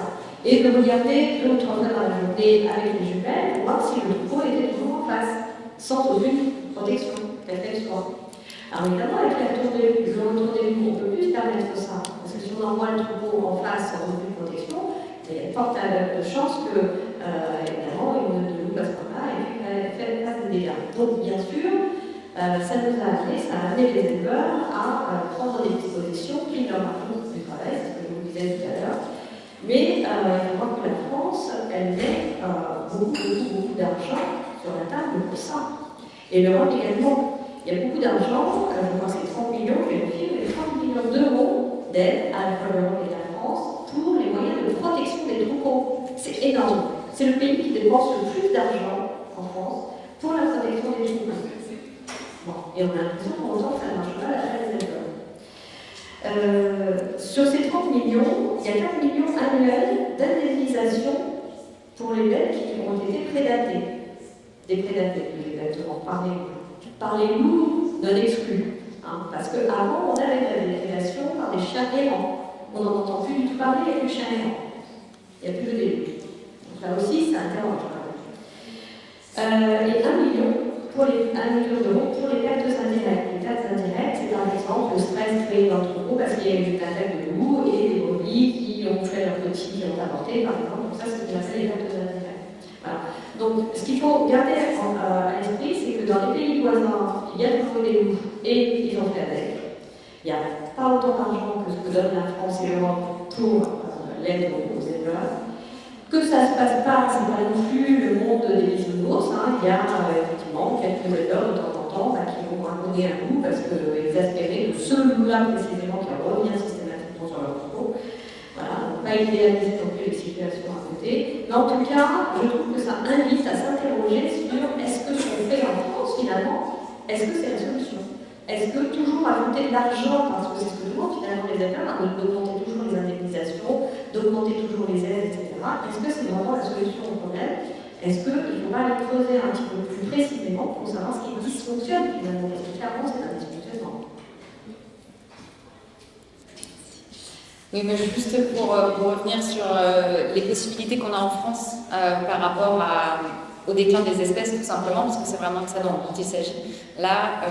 et de regarder 2 ou 3 fois dans la journée avec les jumelles pour voir si le troupeau était toujours en face, sans aucune protection, quelle qu'elle soit. Alors évidemment, avec le retour des loups, on ne peut plus se permettre ça, parce que si on envoie le troupeau en face sans aucune protection, il y a une forte chance que, évidemment, une de loup passe par là et puis fasse des dégâts. Donc bien sûr, ça nous a amené les éleveurs à prendre des dispositions qui leur rapportent du travail, c'est ce que je vous disais tout à l'heure. Mais je crois que la France, elle met beaucoup d'argent sur la table pour ça. Et l'Europe également. Il y a beaucoup d'argent, je crois que c'est 30 millions, je vérifie, mais 30 millions d'euros d'aide à la fois l'Europe et la France pour les moyens de protection des troupeaux. C'est énorme. C'est le pays qui dépense le plus d'argent en France pour la protection des troupeaux. Bon, et on a l'impression pour autant que ça ne marche pas à la fin des éleveurs. Sur ces 30 millions, il y a 4 millions annuels d'indemnisation pour les bêtes qui ont été prédatées. Des prédatées, exactement, par les loups non exclus. Hein, parce qu'avant, on avait la déprédation par des chiens errants. On n'en entend plus du tout parler avec le chien errant. Il n'y a plus de début. Donc là aussi, ça interroge. Et 1 million d'euros pour les pertes indirectes. Les pertes indirectes, c'est par exemple le stress créé dans le troupeau parce qu'il y a eu une attaque de loup et des brebis qui ont fait leurs petits, qui ont avorté, par exemple. Donc ça, c'est ce qu'on appelle les pertes indirectes. Voilà. Donc, ce qu'il faut garder à l'esprit, c'est que dans les pays voisins, il y a toujours des loups et ils ont fait avec. Il n'y a pas autant d'argent que ce que donne la France et l'Europe pour l'aide aux éleveurs. Que ça ne se passe pas, c'est pas non plus le monde des bisounours. Hein. Il y a effectivement quelques éleveurs de temps en temps qui vont raconter un loup parce que exaspérés de ce loup-là précisément qui revient systématiquement sur leur troupeau. Voilà, pas idéaliser non plus les situations à côté. Mais en tout cas, je trouve que ça invite à s'interroger sur est-ce que ce qu'on fait en France, finalement, est-ce que c'est la solution? Est-ce que toujours ajouter de l'argent, parce que c'est ce que demandent finalement les éleveurs, d'augmenter toujours les indemnisations, d'augmenter toujours les aides, etc. Est-ce que c'est vraiment la solution au problème? Est-ce qu'il ne faut pas aller creuser un petit peu plus précisément pour savoir ce qui dysfonctionne finalement? Parce que clairement, c'est un dysfonctionnement. Oui, mais juste pour revenir sur les possibilités qu'on a en France par rapport au déclin des espèces, tout simplement, parce que c'est vraiment de ça dont il s'agit. Là,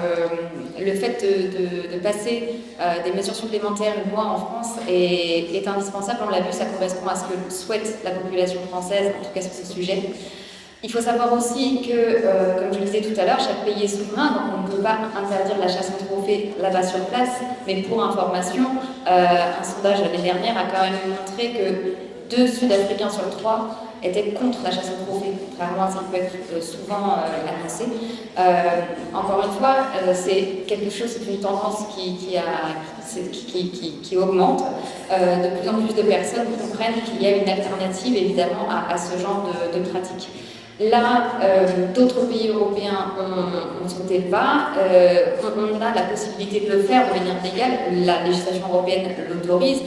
le fait de passer des mesures supplémentaires une fois en France est indispensable. On l'a vu, ça correspond à ce que souhaite la population française, en tout cas sur ce sujet. Il faut savoir aussi que, comme je le disais tout à l'heure, chaque pays est souverain, donc on ne peut pas interdire la chasse au trophée là-bas sur place. Mais pour information, un sondage l'année dernière a quand même montré que 2 Sud-Africains sur 3 étaient contre la chasse au trophée, contrairement à ce qui peut être souvent annoncé. Encore une fois, c'est quelque chose, c'est une tendance qui augmente. De plus en plus de personnes comprennent qu'il y a une alternative, évidemment, à ce genre de pratique. Là, d'autres pays européens ont sauté le pas. On a la possibilité de le faire de manière légale. La législation européenne l'autorise.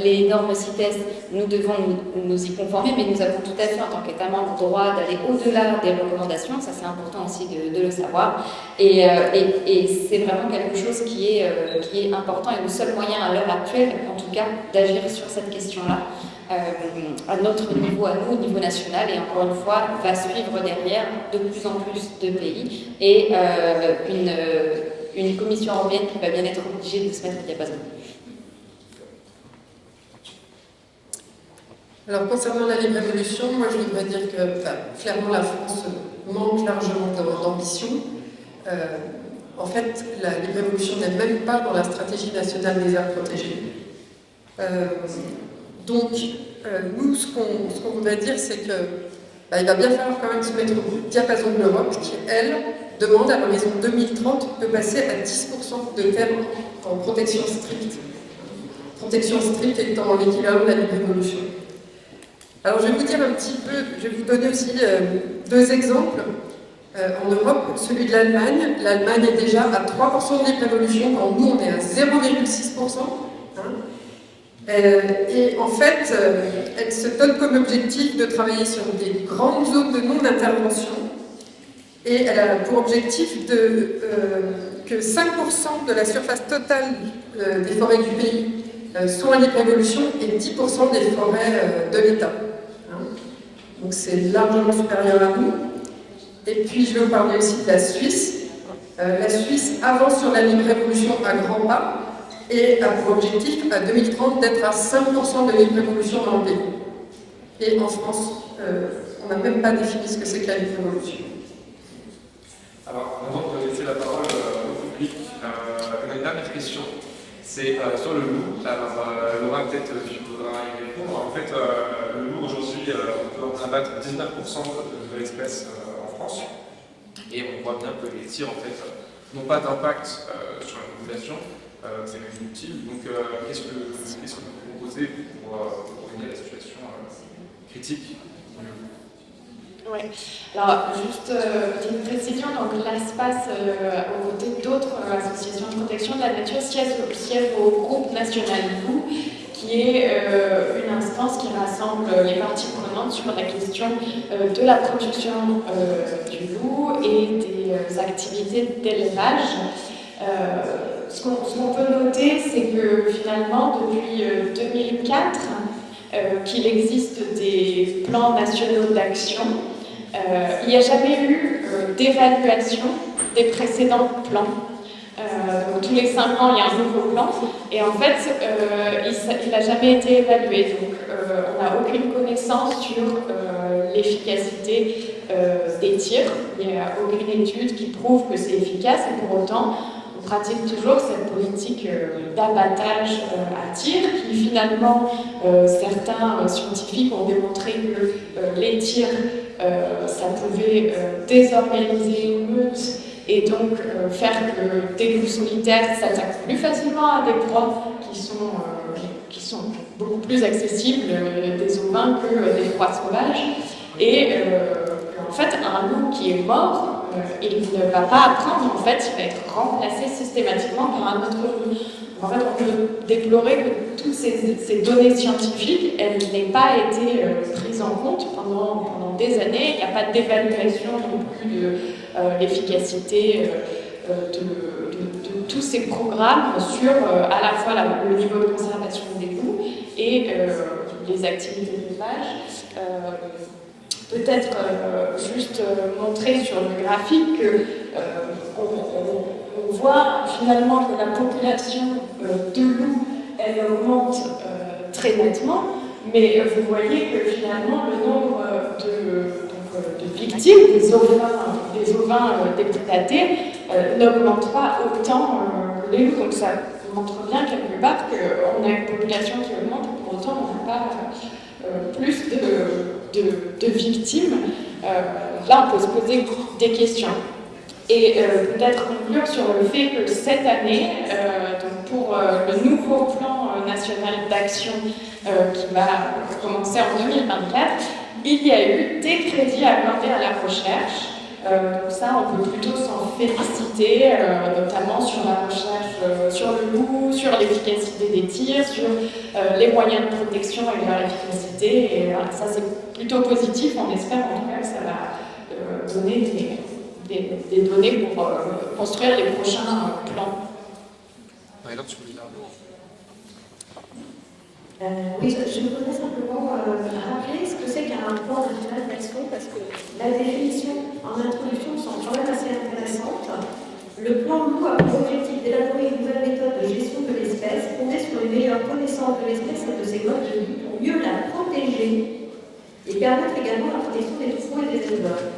Les normes CITES, nous devons nous y conformer, mais nous avons tout à fait, en tant qu'État membre, le droit d'aller au-delà des recommandations. Ça, c'est important aussi de le savoir. Et c'est vraiment quelque chose qui est important et le seul moyen à l'heure actuelle, en tout cas, d'agir sur cette question-là. À notre niveau, à nous, au niveau national, et encore une fois, va suivre derrière de plus en plus de pays et une commission européenne qui va bien être obligée de se mettre au diapason. Alors concernant la libre évolution, moi je voudrais dire que clairement la France manque largement d'ambition. En fait, la libre évolution n'est même pas dans la stratégie nationale des aires protégées. Donc, nous, ce qu'on voudrait dire, c'est que il va bien falloir quand même se mettre au diapason de l'Europe, qui, elle, demande à l'horizon 2030 de passer à 10% de terres en protection stricte. Protection stricte étant l'équivalent de la libre évolution. Alors, je vais vous dire un petit peu, je vais vous donner aussi 2 exemples. En Europe, celui de l'Allemagne. L'Allemagne est déjà à 3% de libre évolution, quand nous, on est à 0,6%. Et en fait, elle se donne comme objectif de travailler sur des grandes zones de non-intervention et elle a pour objectif que 5% de la surface totale des forêts du pays soient en libre évolution et 10% des forêts de l'État. Donc c'est largement supérieur à nous. Et puis je vais vous parler aussi de la Suisse. La Suisse avance sur la libre évolution à grands pas et a pour objectif, à 2030, d'être à 5% de libre évolution dans le pays. Et en France, on n'a même pas défini ce que c'est que la libre évolution. Alors, avant de laisser la parole au public, on a une dernière question. C'est sur le loup. Alors, Laura, peut-être tu voudras y répondre. En fait, le loup, aujourd'hui, on peut en abattre 19% de l'espèce en France. Et on voit bien que les tirs en fait n'ont pas d'impact sur la population, c'est même inutile. Donc qu'est-ce que vous proposez pour aider la situation critique? Oui, alors juste petite précision, donc l'ASPAS, aux côtés d'autres associations de protection de la nature, siège au groupe national loup, qui est une instance qui rassemble les parties prenantes sur la question de la production du loup et des activités d'élevage. Ce qu'on peut noter, c'est que finalement, depuis 2004, qu'il existe des plans nationaux d'action, il n'y a jamais eu d'évaluation des précédents plans. Donc, tous les 5 ans, il y a un nouveau plan. Et en fait, il n'a jamais été évalué. Donc, on n'a aucune connaissance sur l'efficacité des tirs. Il n'y a aucune étude qui prouve que c'est efficace. Et pour autant, on pratique toujours cette politique d'abattage à tir qui, finalement, certains scientifiques ont démontré que les tirs, ça pouvait désorganiser une meute et donc faire que des loups solitaires s'attaquent plus facilement à des proies qui sont beaucoup plus accessibles, des ovins, que des proies sauvages. Et en fait, un loup qui est mort, il ne va pas apprendre, en fait, il va être remplacé systématiquement par un autre loup. En fait, on peut déplorer que toutes ces données scientifiques, elles n'aient pas été prises en compte pendant des années. Il n'y a pas d'évaluation non plus de l'efficacité de tous ces programmes sur à la fois le niveau de conservation des loups et les activités d'élevage. Peut-être juste montrer sur le graphique qu'on voit finalement que la population de loups, elle augmente très nettement, mais vous voyez que finalement le nombre de victimes, des ovins déprédatés, n'augmente pas autant que les loups. Donc ça montre bien quelque part qu'on a une population qui augmente, et pour autant on n'a pas plus de victimes. Là, on peut se poser des questions. Et peut-être conclure sur le fait que cette année, donc pour le nouveau plan national d'action qui va commencer en 2024, il y a eu des crédits accordés à la recherche. Donc ça, on peut plutôt s'en féliciter, notamment sur la recherche sur le loup, sur l'efficacité des tirs, sur les moyens de protection et leur efficacité. Et ça, c'est plutôt positif. On espère en tout cas que ça va donner des données pour construire les prochains plans. Oui, je voudrais simplement rappeler ce que c'est qu'un plan national d'action, parce que la définition en introduction semble quand même assez intéressante. Le plan loup a pour objectif d'élaborer une nouvelle méthode de gestion de l'espèce fondée sur une meilleure connaissance de l'espèce et de ses modes de vie pour mieux la protéger et permettre également la protection des troupeaux et des éleveurs.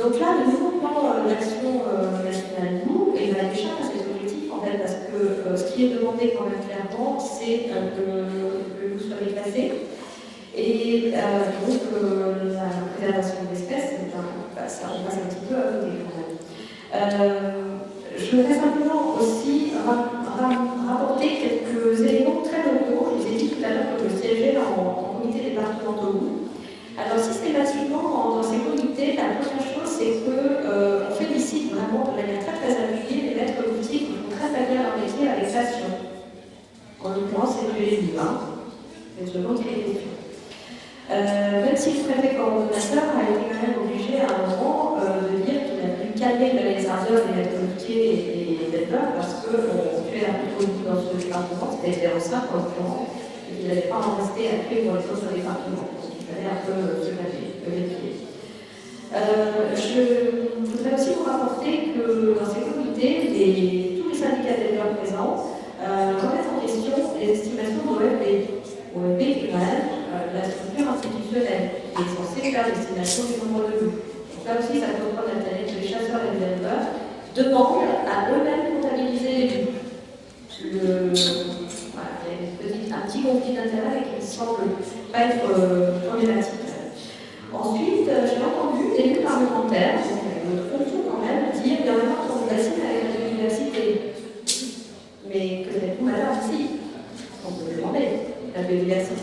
Donc là, le nouveau plan d'action national loup échappe à ces objectifs, en fait, parce que ce qui est demandé quand même clairement, c'est que le loup soit déclassé. Et donc, la préservation de l'espèce, ça on passe un petit peu à côté quand même. Je voudrais simplement aussi rapporter quelques éléments très locaux. Je vous ai dit tout à l'heure que je siégeais en comité départemental loup. Alors systématiquement, dans ces comités, la première chose, c'est qu'on félicite vraiment de manière très très appuyée les maîtres loutiers qui font très très bien leur métier avec passion. En l'occurrence, c'est les élus, c'est seulement qui les questions. Même si le préfet coordonnateur a été quand même obligé à un moment de dire qu'il a pu calmer les ardeurs des maîtres loutiers et des éleveurs parce qu'on tuait un peu trop dans ce département, c'était 0,5 en l'occurrence, et qu'il n'allait pas en rester à tuer dans les autres départements. Un peu se méfier. Je voudrais aussi vous rapporter que dans ces comités, tous les syndicats d'éleveurs présents remettent en question les estimations d'OMB. OMB qui est quand même la structure institutionnelle qui est censée faire l'estimation du nombre de loups. Donc là aussi, ça comprend la planète que les chasseurs et les éleveurs demandent à eux-mêmes comptabiliser les loups. Voilà, il y a un petit conflit d'intérêt qui me semble pas être problématique. Ensuite, j'ai entendu des élus parlementaires, notre fonction quand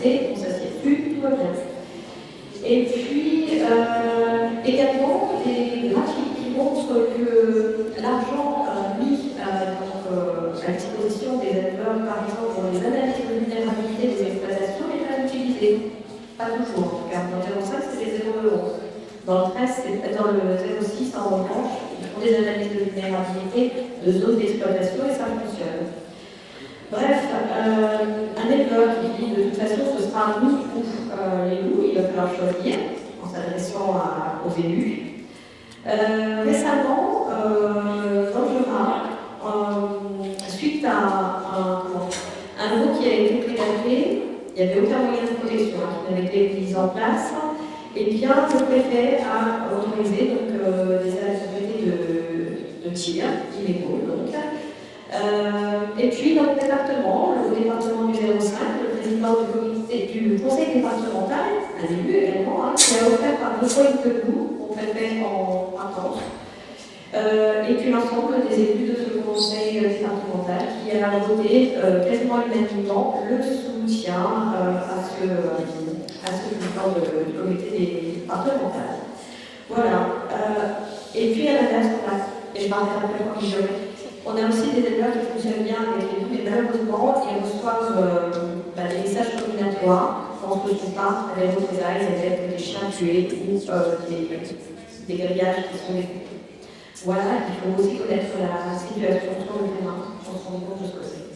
passé, on ne s'assied plus, tout va bien. Et puis, également, des graphiques qui montrent que l'argent mis à disposition des éleveurs, par exemple, pour les analyses de vulnérabilité des exploitations, est pas utilisé. Pas toujours, en tout cas. Dans le 05, c'est les 0,11. Dans le 13, dans le 06, en revanche, ils font des analyses de vulnérabilité de zones d'exploitation et ça fonctionne. Bref, un éleveur qui dit de toute façon ce sera un loup ou les loups, il va falloir choisir en s'adressant aux élus. Récemment, dans le Jura, suite à un lot qui a été présenté, il n'y avait aucun moyen de protection qui n'avait été mis en place. Et bien, le préfet a autorisé donc, des activités de tir illégaux. Donc. Et puis, dans le département, au département du 05, le président du conseil départemental, un élu également, qui a offert par 2 fois une queue de loup au préfet en printemps. Et puis l'ensemble des élus de ce conseil départemental qui a voté quasiment unanimement le soutien à ce plan du comité départemental. Voilà. Et puis à l'inverse, et je parlerai après quand je on a aussi des éleveurs qui fonctionnent bien avec les loups, mais malheureusement, ils reçoivent des messages combinatoires quand on ne trouve pas les représailles, avec des chiens tués ou des grillages qui sont découpés. Voilà, il faut aussi connaître la situation sur le terrain pour se rendre compte de ce que c'est.